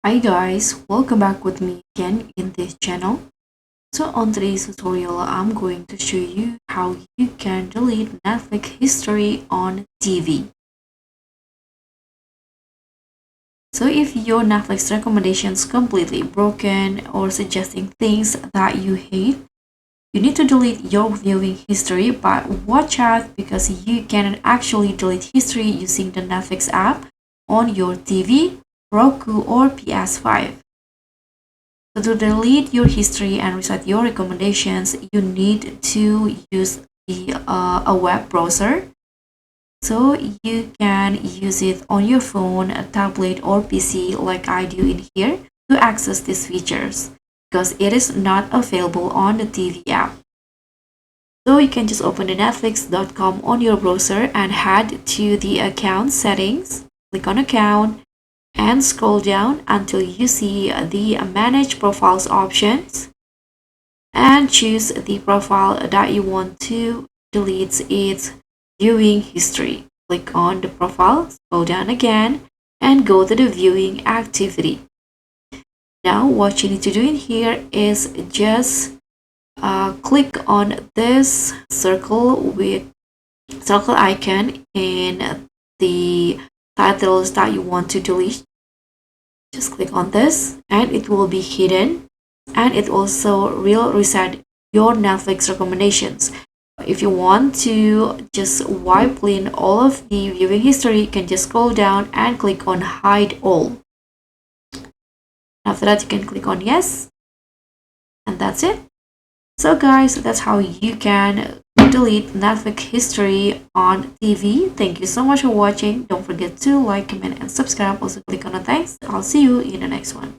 Hi guys, welcome back with me again in this channel. So on today's tutorial, I'm going to show you how you can delete Netflix history on TV. So if your Netflix recommendations completely broken or suggesting things that you hate, you need to delete your viewing history, but watch out because you can actually delete history using the Netflix app on your TV, Roku or PS5. So to delete your history and reset your recommendations, you need to use a web browser. So you can use it on your phone, a tablet, or PC like I do in here to access these features because it is not available on the TV app. So you can just open the netflix.com on your browser and head to the account settings, click on account, and scroll down until you see the manage profiles options and choose the profile that you want to delete its viewing history. Click on the profile, scroll down again, and go to the viewing activity. Now what you need to do in here is just click on this circle icon in the titles that you want to delete. Just click on this and it will be hidden, and it also will reset your Netflix recommendations. If you want to just wipe clean all of the viewing history, you can just scroll down and click on hide all. After that, you can click on yes, and that's it. So guys, that's how you can delete Netflix history on TV. Thank you so much for watching. Don't forget to like, comment, and subscribe. Also click on the thanks. I'll see you in the next one.